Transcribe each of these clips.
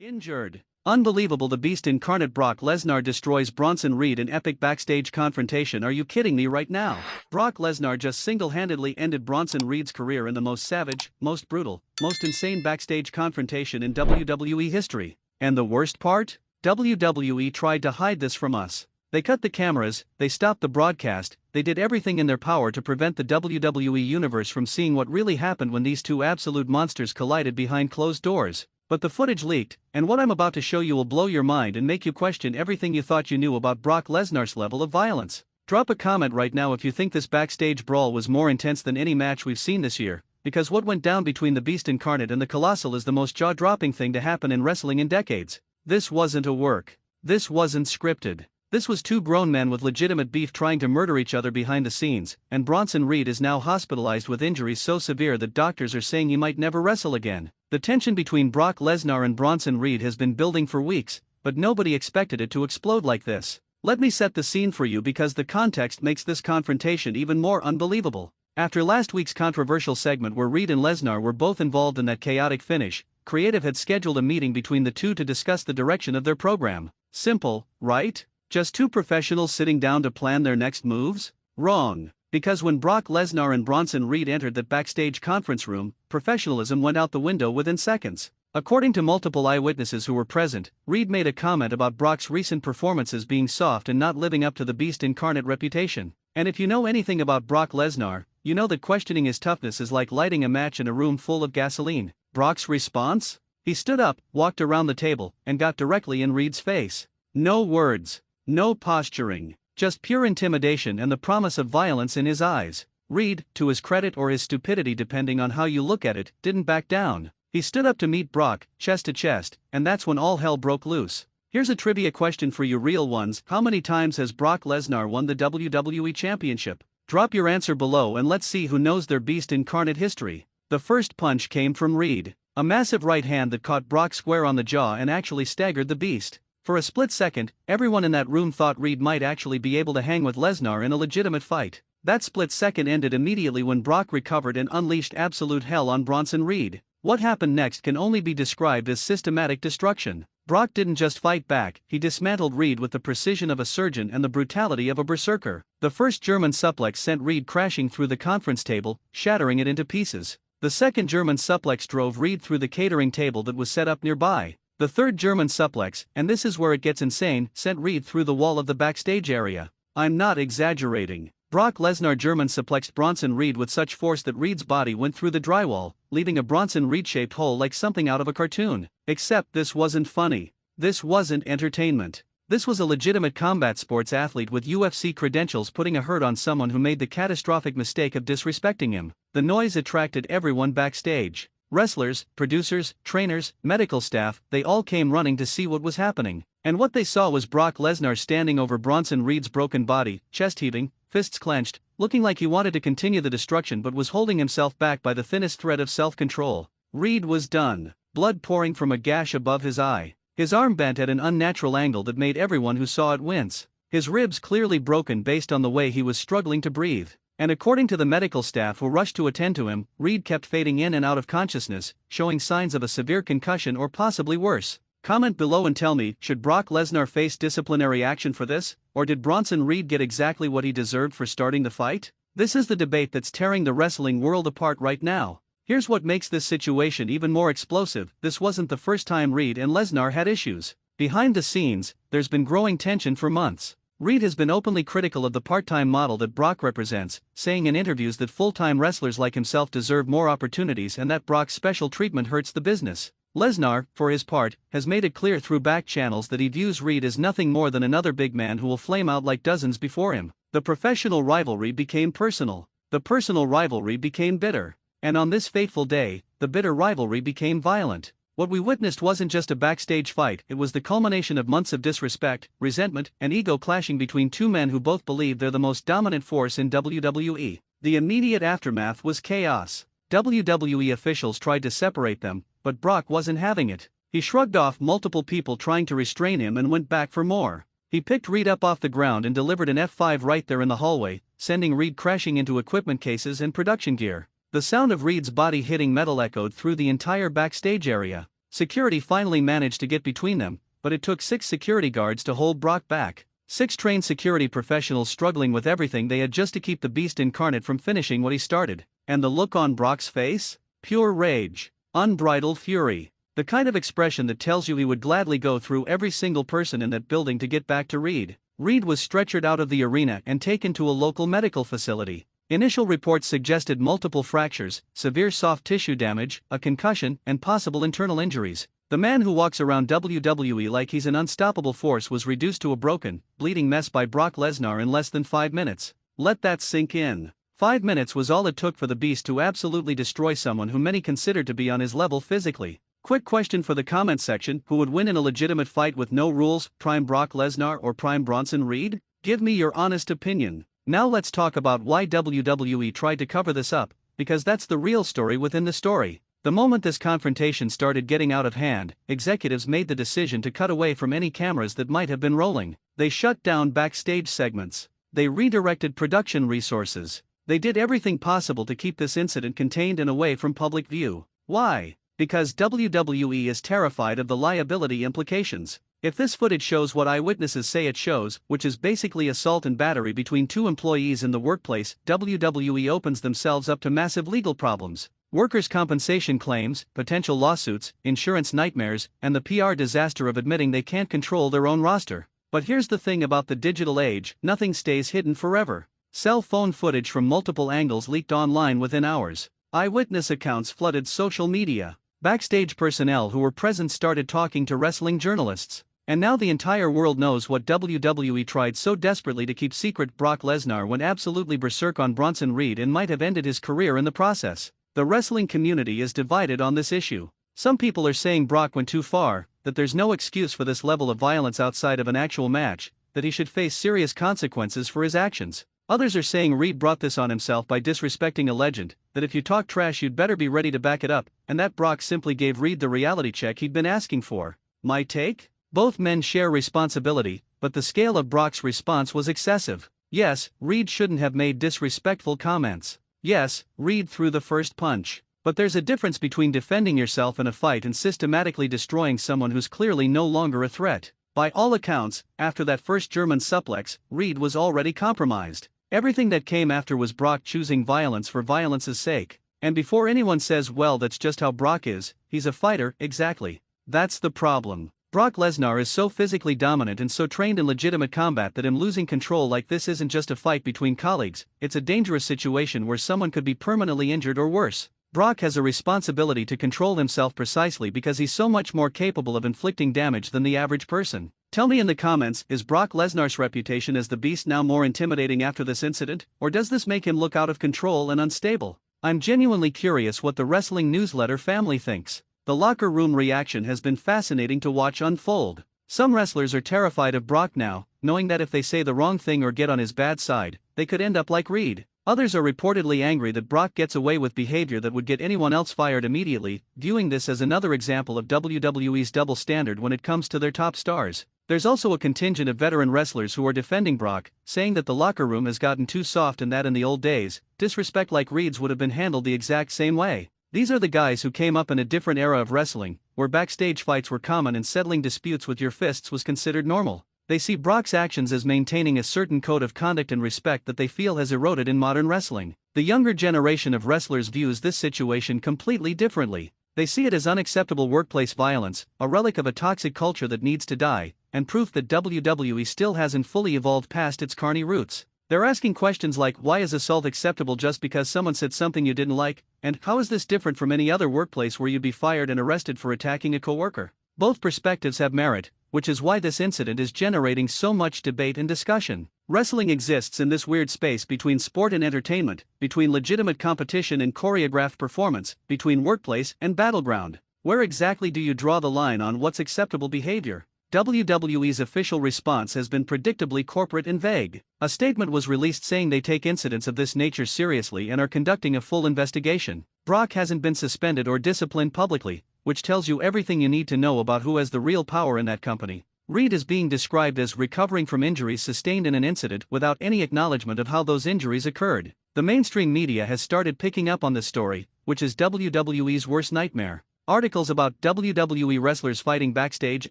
Injured. Unbelievable. The Beast Incarnate Brock Lesnar destroys Bronson Reed in epic backstage confrontation. Are you kidding me right now? Brock Lesnar just single-handedly ended Bronson Reed's career in the most savage, most brutal, most insane backstage confrontation in WWE history. And the worst part? WWE tried to hide this from us. They cut the cameras, they stopped the broadcast, they did everything in their power to prevent the WWE Universe from seeing what really happened when these two absolute monsters collided behind closed doors. But the footage leaked, and what I'm about to show you will blow your mind and make you question everything you thought you knew about Brock Lesnar's level of violence. Drop a comment right now if you think this backstage brawl was more intense than any match we've seen this year, because what went down between the Beast Incarnate and the Colossal is the most jaw-dropping thing to happen in wrestling in decades. This wasn't a work. This wasn't scripted. This was two grown men with legitimate beef trying to murder each other behind the scenes, and Bronson Reed is now hospitalized with injuries so severe that doctors are saying he might never wrestle again. The tension between Brock Lesnar and Bronson Reed has been building for weeks, but nobody expected it to explode like this. Let me set the scene for you because the context makes this confrontation even more unbelievable. After last week's controversial segment where Reed and Lesnar were both involved in that chaotic finish, Creative had scheduled a meeting between the two to discuss the direction of their program. Simple, right? Just two professionals sitting down to plan their next moves? Wrong. Because when Brock Lesnar and Bronson Reed entered that backstage conference room, professionalism went out the window within seconds. According to multiple eyewitnesses who were present, Reed made a comment about Brock's recent performances being soft and not living up to the Beast Incarnate reputation. And if you know anything about Brock Lesnar, you know that questioning his toughness is like lighting a match in a room full of gasoline. Brock's response? He stood up, walked around the table, and got directly in Reed's face. No words. No posturing, just pure intimidation and the promise of violence in his eyes. Reed, to his credit or his stupidity depending on how you look at it, didn't back down. He stood up to meet Brock, chest to chest, and that's when all hell broke loose. Here's a trivia question for you real ones. How many times has Brock Lesnar won the WWE Championship? Drop your answer below and let's see who knows their Beast Incarnate history. The first punch came from Reed. A massive right hand that caught Brock square on the jaw and actually staggered the Beast. For a split second, everyone in that room thought Reed might actually be able to hang with Lesnar in a legitimate fight. That split second ended immediately when Brock recovered and unleashed absolute hell on Bronson Reed. What happened next can only be described as systematic destruction. Brock didn't just fight back, he dismantled Reed with the precision of a surgeon and the brutality of a berserker. The first German suplex sent Reed crashing through the conference table, shattering it into pieces. The second German suplex drove Reed through the catering table that was set up nearby. The third German suplex, and this is where it gets insane, sent Reed through the wall of the backstage area. I'm not exaggerating. Brock Lesnar German suplexed Bronson Reed with such force that Reed's body went through the drywall, leaving a Bronson Reed-shaped hole like something out of a cartoon. Except this wasn't funny. This wasn't entertainment. This was a legitimate combat sports athlete with UFC credentials putting a hurt on someone who made the catastrophic mistake of disrespecting him. The noise attracted everyone backstage. Wrestlers, producers, trainers, medical staff, they all came running to see what was happening. And what they saw was Brock Lesnar standing over Bronson Reed's broken body, chest heaving, fists clenched, looking like he wanted to continue the destruction but was holding himself back by the thinnest thread of self-control. Reed was done, blood pouring from a gash above his eye. His arm bent at an unnatural angle that made everyone who saw it wince. His ribs clearly broken based on the way he was struggling to breathe. And according to the medical staff who rushed to attend to him, Reed kept fading in and out of consciousness, showing signs of a severe concussion or possibly worse. Comment below and tell me, should Brock Lesnar face disciplinary action for this, or did Bronson Reed get exactly what he deserved for starting the fight? This is the debate that's tearing the wrestling world apart right now. Here's what makes this situation even more explosive. This wasn't the first time Reed and Lesnar had issues. Behind the scenes, there's been growing tension for months. Reed has been openly critical of the part-time model that Brock represents, saying in interviews that full-time wrestlers like himself deserve more opportunities and that Brock's special treatment hurts the business. Lesnar, for his part, has made it clear through back channels that he views Reed as nothing more than another big man who will flame out like dozens before him. The professional rivalry became personal. The personal rivalry became bitter. And on this fateful day, the bitter rivalry became violent. What we witnessed wasn't just a backstage fight, it was the culmination of months of disrespect, resentment, and ego clashing between two men who both believe they're the most dominant force in WWE. The immediate aftermath was chaos. WWE officials tried to separate them, but Brock wasn't having it. He shrugged off multiple people trying to restrain him and went back for more. He picked Reed up off the ground and delivered an F5 right there in the hallway, sending Reed crashing into equipment cases and production gear. The sound of Reed's body hitting metal echoed through the entire backstage area. Security finally managed to get between them, but it took 6 security guards to hold Brock back. 6 trained security professionals struggling with everything they had just to keep the Beast Incarnate from finishing what he started. And the look on Brock's face? Pure rage. Unbridled fury. The kind of expression that tells you he would gladly go through every single person in that building to get back to Reed. Reed was stretchered out of the arena and taken to a local medical facility. Initial reports suggested multiple fractures, severe soft tissue damage, a concussion, and possible internal injuries. The man who walks around WWE like he's an unstoppable force was reduced to a broken, bleeding mess by Brock Lesnar in less than 5 minutes. Let that sink in. 5 minutes was all it took for the Beast to absolutely destroy someone who many considered to be on his level physically. Quick question for the comments section: who would win in a legitimate fight with no rules, Prime Brock Lesnar or Prime Bronson Reed? Give me your honest opinion. Now let's talk about why WWE tried to cover this up, because that's the real story within the story. The moment this confrontation started getting out of hand, executives made the decision to cut away from any cameras that might have been rolling. They shut down backstage segments. They redirected production resources. They did everything possible to keep this incident contained and away from public view. Why? Because WWE is terrified of the liability implications. If this footage shows what eyewitnesses say it shows, which is basically assault and battery between 2 employees in the workplace, WWE opens themselves up to massive legal problems. Workers' compensation claims, potential lawsuits, insurance nightmares, and the PR disaster of admitting they can't control their own roster. But here's the thing about the digital age: nothing stays hidden forever. Cell phone footage from multiple angles leaked online within hours. Eyewitness accounts flooded social media. Backstage personnel who were present started talking to wrestling journalists. And now the entire world knows what WWE tried so desperately to keep secret. Brock Lesnar went absolutely berserk on Bronson Reed and might have ended his career in the process. The wrestling community is divided on this issue. Some people are saying Brock went too far, that there's no excuse for this level of violence outside of an actual match, that he should face serious consequences for his actions. Others are saying Reed brought this on himself by disrespecting a legend, that if you talk trash you'd better be ready to back it up, and that Brock simply gave Reed the reality check he'd been asking for. My take? Both men share responsibility, but the scale of Brock's response was excessive. Yes, Reed shouldn't have made disrespectful comments. Yes, Reed threw the first punch. But there's a difference between defending yourself in a fight and systematically destroying someone who's clearly no longer a threat. By all accounts, after that first German suplex, Reed was already compromised. Everything that came after was Brock choosing violence for violence's sake. And before anyone says, well, that's just how Brock is, he's a fighter, exactly. That's the problem. Brock Lesnar is so physically dominant and so trained in legitimate combat that him losing control like this isn't just a fight between colleagues, it's a dangerous situation where someone could be permanently injured or worse. Brock has a responsibility to control himself precisely because he's so much more capable of inflicting damage than the average person. Tell me in the comments, is Brock Lesnar's reputation as the Beast now more intimidating after this incident, or does this make him look out of control and unstable? I'm genuinely curious what the wrestling newsletter family thinks. The locker room reaction has been fascinating to watch unfold. Some wrestlers are terrified of Brock now, knowing that if they say the wrong thing or get on his bad side, they could end up like Reed. Others are reportedly angry that Brock gets away with behavior that would get anyone else fired immediately, viewing this as another example of WWE's double standard when it comes to their top stars. There's also a contingent of veteran wrestlers who are defending Brock, saying that the locker room has gotten too soft and that in the old days, disrespect like Reed's would have been handled the exact same way. These are the guys who came up in a different era of wrestling, where backstage fights were common and settling disputes with your fists was considered normal. They see Brock's actions as maintaining a certain code of conduct and respect that they feel has eroded in modern wrestling. The younger generation of wrestlers views this situation completely differently. They see it as unacceptable workplace violence, a relic of a toxic culture that needs to die, and proof that WWE still hasn't fully evolved past its carny roots. They're asking questions like, why is assault acceptable just because someone said something you didn't like, and how is this different from any other workplace where you'd be fired and arrested for attacking a coworker? Both perspectives have merit, which is why this incident is generating so much debate and discussion. Wrestling exists in this weird space between sport and entertainment, between legitimate competition and choreographed performance, between workplace and battleground. Where exactly do you draw the line on what's acceptable behavior? WWE's official response has been predictably corporate and vague. A statement was released saying they take incidents of this nature seriously and are conducting a full investigation. Brock hasn't been suspended or disciplined publicly, which tells you everything you need to know about who has the real power in that company. Reed is being described as recovering from injuries sustained in an incident without any acknowledgement of how those injuries occurred. The mainstream media has started picking up on this story, which is WWE's worst nightmare. Articles about WWE wrestlers fighting backstage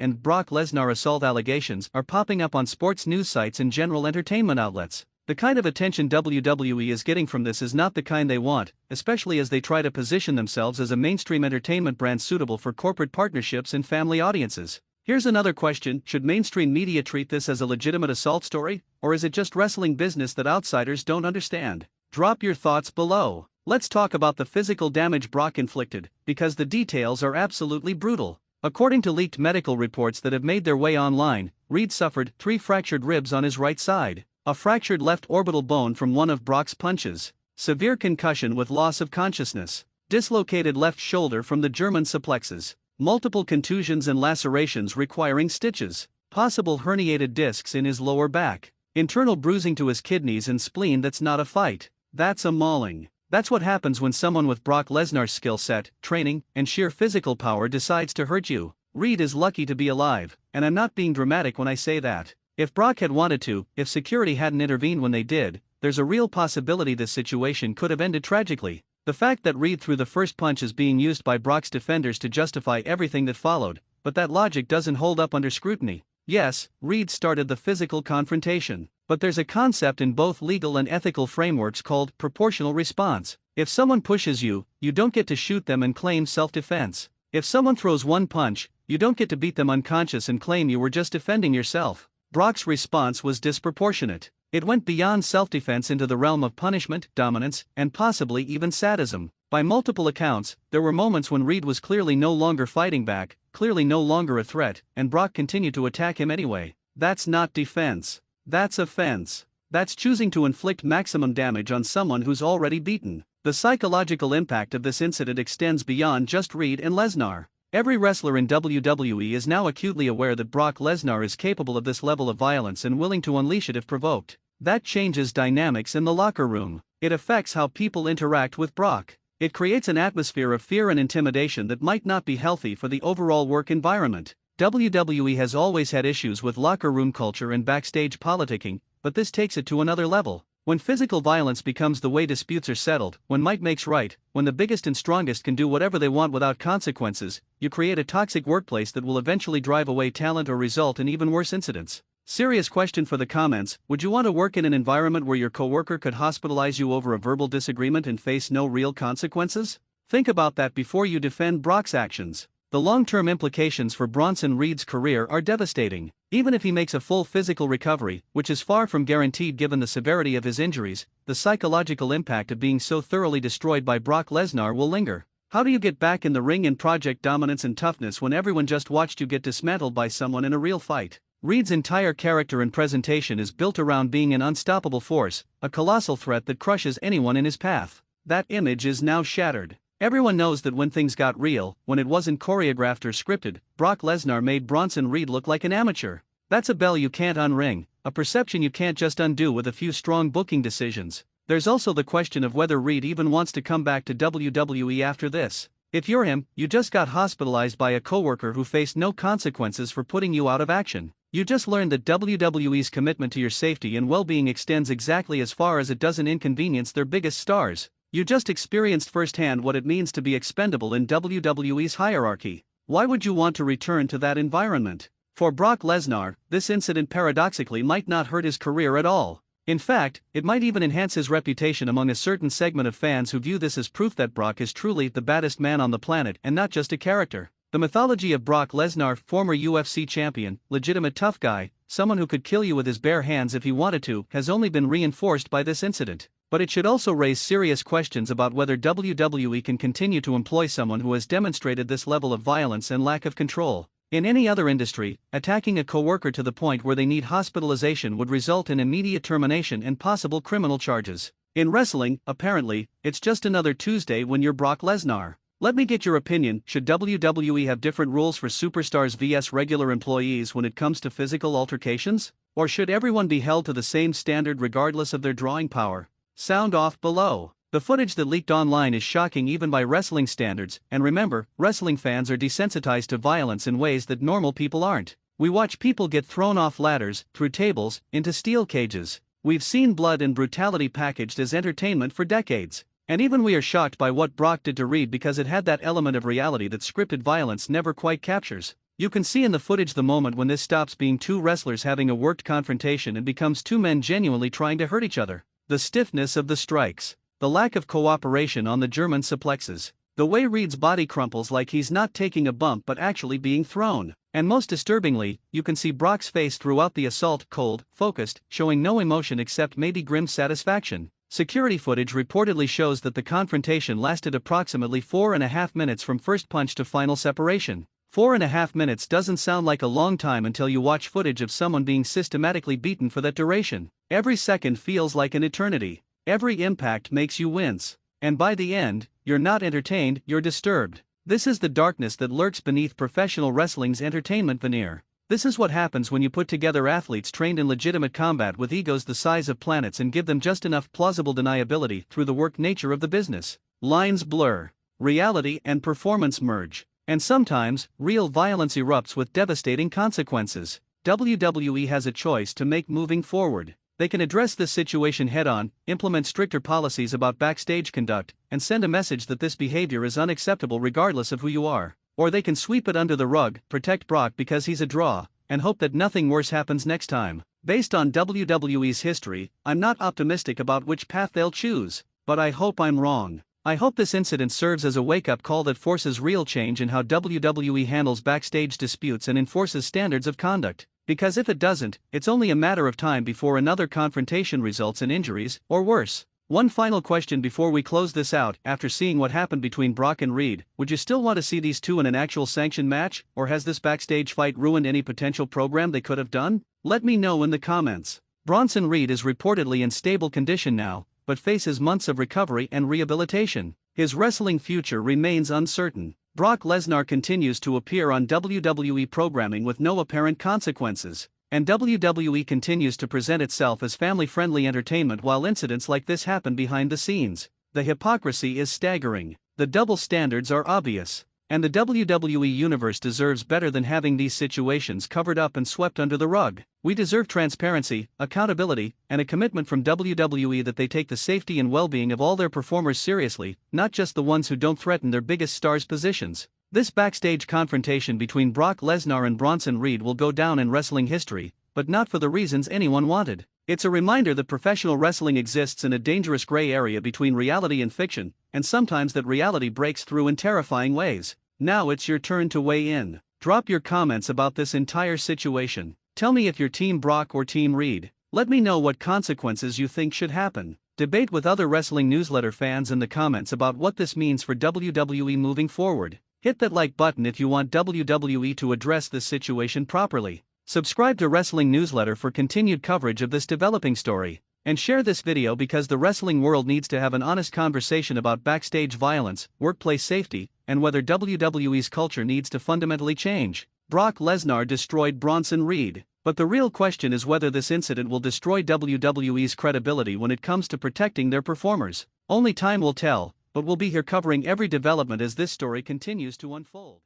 and Brock Lesnar assault allegations are popping up on sports news sites and general entertainment outlets. The kind of attention WWE is getting from this is not the kind they want, especially as they try to position themselves as a mainstream entertainment brand suitable for corporate partnerships and family audiences. Here's another question: should mainstream media treat this as a legitimate assault story, or is it just wrestling business that outsiders don't understand? Drop your thoughts below. Let's talk about the physical damage Brock inflicted, because the details are absolutely brutal. According to leaked medical reports that have made their way online, Reed suffered 3 fractured ribs on his right side, a fractured left orbital bone from one of Brock's punches, severe concussion with loss of consciousness, dislocated left shoulder from the German suplexes, multiple contusions and lacerations requiring stitches, possible herniated discs in his lower back, internal bruising to his kidneys and spleen. That's not a fight, that's a mauling. That's what happens when someone with Brock Lesnar's skill set, training, and sheer physical power decides to hurt you. Reed is lucky to be alive, and I'm not being dramatic when I say that. If Brock had wanted to, if security hadn't intervened when they did, there's a real possibility this situation could have ended tragically. The fact that Reed threw the first punch is being used by Brock's defenders to justify everything that followed, but that logic doesn't hold up under scrutiny. Yes, Reed started the physical confrontation, but there's a concept in both legal and ethical frameworks called proportional response. If someone pushes you, you don't get to shoot them and claim self-defense. If someone throws one punch, you don't get to beat them unconscious and claim you were just defending yourself. Brock's response was disproportionate. It went beyond self-defense into the realm of punishment, dominance, and possibly even sadism. By multiple accounts, there were moments when Reed was clearly no longer fighting back, clearly no longer a threat, and Brock continued to attack him anyway. That's not defense. That's offense. That's choosing to inflict maximum damage on someone who's already beaten. The psychological impact of this incident extends beyond just Reed and Lesnar. Every wrestler in WWE is now acutely aware that Brock Lesnar is capable of this level of violence and willing to unleash it if provoked. That changes dynamics in the locker room. It affects how people interact with Brock. It creates an atmosphere of fear and intimidation that might not be healthy for the overall work environment. WWE has always had issues with locker room culture and backstage politicking, but this takes it to another level. When physical violence becomes the way disputes are settled, when might makes right, when the biggest and strongest can do whatever they want without consequences, you create a toxic workplace that will eventually drive away talent or result in even worse incidents. Serious question for the comments: would you want to work in an environment where your coworker could hospitalize you over a verbal disagreement and face no real consequences? Think about that before you defend Brock's actions. The long-term implications for Bronson Reed's career are devastating. Even if he makes a full physical recovery, which is far from guaranteed given the severity of his injuries, the psychological impact of being so thoroughly destroyed by Brock Lesnar will linger. How do you get back in the ring in Project Dominance and Toughness when everyone just watched you get dismantled by someone in a real fight? Reed's entire character and presentation is built around being an unstoppable force, a colossal threat that crushes anyone in his path. That image is now shattered. Everyone knows that when things got real, when it wasn't choreographed or scripted, Brock Lesnar made Bronson Reed look like an amateur. That's a bell you can't unring, a perception you can't just undo with a few strong booking decisions. There's also the question of whether Reed even wants to come back to WWE after this. If you're him, you just got hospitalized by a coworker who faced no consequences for putting you out of action. You just learned that WWE's commitment to your safety and well-being extends exactly as far as it doesn't inconvenience their biggest stars. You just experienced firsthand what it means to be expendable in WWE's hierarchy. Why would you want to return to that environment? For Brock Lesnar, this incident paradoxically might not hurt his career at all. In fact, it might even enhance his reputation among a certain segment of fans who view this as proof that Brock is truly the baddest man on the planet and not just a character. The mythology of Brock Lesnar, former UFC champion, legitimate tough guy, someone who could kill you with his bare hands if he wanted to, has only been reinforced by this incident. But it should also raise serious questions about whether WWE can continue to employ someone who has demonstrated this level of violence and lack of control. In any other industry, attacking a coworker to the point where they need hospitalization would result in immediate termination and possible criminal charges. In wrestling, apparently, it's just another Tuesday when you're Brock Lesnar. Let me get your opinion. Should WWE have different rules for superstars vs regular employees when it comes to physical altercations? Or should everyone be held to the same standard regardless of their drawing power? Sound off below. The footage that leaked online is shocking even by wrestling standards, and remember, wrestling fans are desensitized to violence in ways that normal people aren't. We watch people get thrown off ladders, through tables, into steel cages. We've seen blood and brutality packaged as entertainment for decades. And even we are shocked by what Brock did to Reed because it had that element of reality that scripted violence never quite captures. You can see in the footage the moment when this stops being two wrestlers having a worked confrontation and becomes two men genuinely trying to hurt each other. The stiffness of the strikes, the lack of cooperation on the German suplexes, the way Reed's body crumples like he's not taking a bump but actually being thrown. And most disturbingly, you can see Brock's face throughout the assault, cold, focused, showing no emotion except maybe grim satisfaction. Security footage reportedly shows that the confrontation lasted approximately 4.5 minutes from first punch to final separation. 4.5 minutes doesn't sound like a long time until you watch footage of someone being systematically beaten for that duration. Every second feels like an eternity. Every impact makes you wince. And by the end, you're not entertained, you're disturbed. This is the darkness that lurks beneath professional wrestling's entertainment veneer. This is what happens when you put together athletes trained in legitimate combat with egos the size of planets and give them just enough plausible deniability through the work nature of the business. Lines blur. Reality and performance merge. And sometimes, real violence erupts with devastating consequences. WWE has a choice to make moving forward. They can address this situation head-on, implement stricter policies about backstage conduct, and send a message that this behavior is unacceptable regardless of who you are. Or they can sweep it under the rug, protect Brock because he's a draw, and hope that nothing worse happens next time. Based on WWE's history, I'm not optimistic about which path they'll choose, but I hope I'm wrong. I hope this incident serves as a wake-up call that forces real change in how WWE handles backstage disputes and enforces standards of conduct. Because if it doesn't, it's only a matter of time before another confrontation results in injuries, or worse. One final question before we close this out. After seeing what happened between Brock and Reed, would you still want to see these two in an actual sanctioned match, or has this backstage fight ruined any potential program they could have done? Let me know in the comments. Bronson Reed is reportedly in stable condition now, but faces months of recovery and rehabilitation. His wrestling future remains uncertain. Brock Lesnar continues to appear on WWE programming with no apparent consequences. And WWE continues to present itself as family-friendly entertainment while incidents like this happen behind the scenes. The hypocrisy is staggering. The double standards are obvious. And the WWE universe deserves better than having these situations covered up and swept under the rug. We deserve transparency, accountability, and a commitment from WWE that they take the safety and well-being of all their performers seriously, not just the ones who don't threaten their biggest stars' positions. This backstage confrontation between Brock Lesnar and Bronson Reed will go down in wrestling history, but not for the reasons anyone wanted. It's a reminder that professional wrestling exists in a dangerous gray area between reality and fiction, and sometimes that reality breaks through in terrifying ways. Now it's your turn to weigh in. Drop your comments about this entire situation. Tell me if you're Team Brock or Team Reed. Let me know what consequences you think should happen. Debate with other wrestling newsletter fans in the comments about what this means for WWE moving forward. Hit that like button if you want WWE to address this situation properly. Subscribe to Wrestling Newsletter for continued coverage of this developing story. And share this video because the wrestling world needs to have an honest conversation about backstage violence, workplace safety, and whether WWE's culture needs to fundamentally change. Brock Lesnar destroyed Bronson Reed. But the real question is whether this incident will destroy WWE's credibility when it comes to protecting their performers. Only time will tell, but we'll be here covering every development as this story continues to unfold.